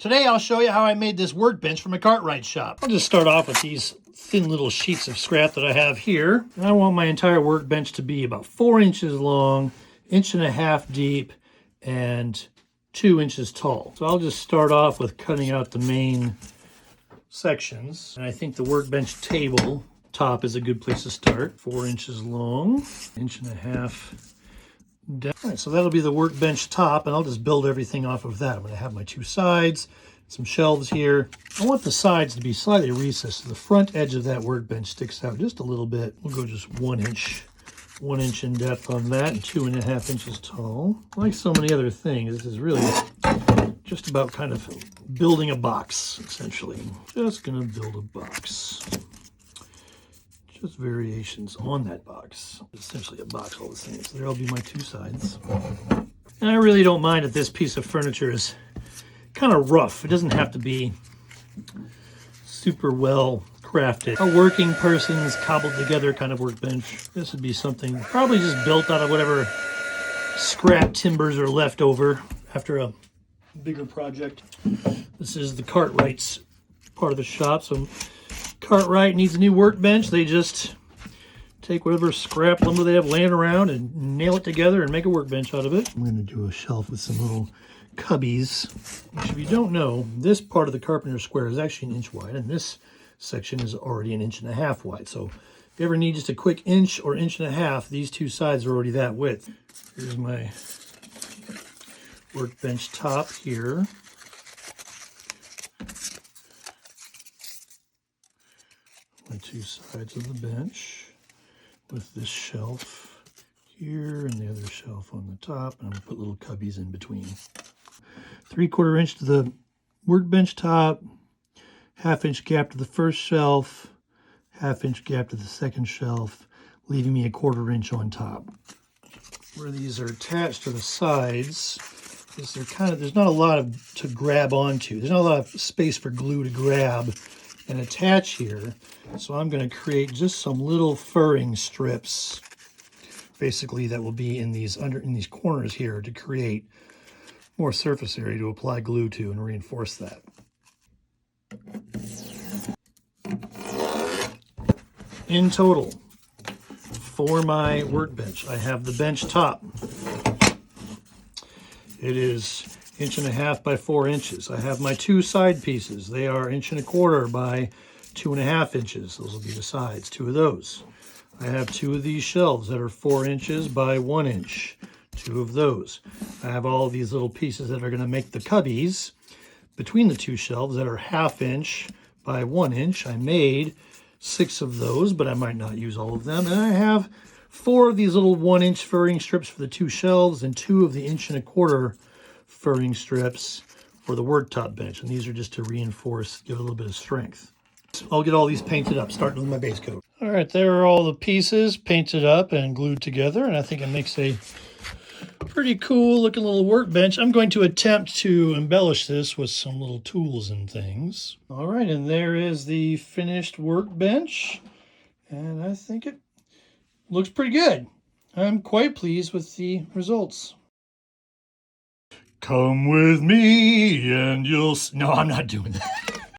Today I'll show you how I made this workbench from a Cartwright shop. I'll just start off with these thin little sheets of scrap that I have here. And I want my entire workbench to be about 4 inches long, 1.5 inches deep, and 2 inches tall. So I'll just start off with cutting out the main sections. And I think the workbench table top is a good place to start. 4 inches long, 1.5 inches down. All right, so that'll be the workbench top, and I'll just build everything off of that. I'm going to have my two sides, some shelves here. I want the sides to be slightly recessed, so the front edge of that workbench sticks out just a little bit. We'll go just 1 inch, 1 inch in depth on that, and 2.5 inches tall. Like so many other things, this is really just about kind of building a box, essentially. Just going to build a box. Just variations on that box. Essentially a box all the same. So there'll be my two sides. And I really don't mind if this piece of furniture is kind of rough. It doesn't have to be super well crafted. A working person's cobbled together kind of workbench. This would be something probably just built out of whatever scrap timbers are left over after a bigger project. This is the Cartwright's part of the shop. So Cartwright needs a new workbench. They just take whatever scrap lumber they have laying around and nail it together and make a workbench out of it. I'm going to do a shelf with some little cubbies. Which, if you don't know, this part of the carpenter square is actually 1 inch wide, and this section is already 1.5 inches wide. So if you ever need just a quick 1 inch or 1.5 inches, these two sides are already that width. Here's my workbench top here. My two sides of the bench with this shelf here and the other shelf on the top, and I'm going to put little cubbies in between. 3/4 inch to the workbench top, 1/2 inch gap to the first shelf, 1/2 inch gap to the second shelf, leaving me 1/4 inch on top. Where these are attached to the sides, is there's not a lot to grab onto. There's not a lot of space for glue to grab and attach here. So I'm going to create just some little furring strips, basically, that will be in these corners here to create more surface area to apply glue to and reinforce that. In total, for my workbench, I have the bench top. It is 1.5 inches by 4 inches. I have my two side pieces. They are 1.25 inches by 2.5 inches. Those will be the sides, two of those. I have two of these shelves that are 4 inches by 1 inch, two of those. I have all of these little pieces that are going to make the cubbies between the two shelves that are 1/2 inch by 1 inch. I made 6 of those, but I might not use all of them. And I have 4 of these little 1 inch furring strips for the two shelves and 2 of the 1.25 inch furring strips for the worktop bench. And these are just to reinforce, give it a little bit of strength. I'll get all these painted up, starting with my base coat. All right, there are all the pieces painted up and glued together, and I think it makes a pretty cool looking little workbench. I'm going to attempt to embellish this with some little tools and things. All right, and there is the finished workbench, and I think it looks pretty good. I'm quite pleased with the results. Come with me and you'll... No, I'm not doing that.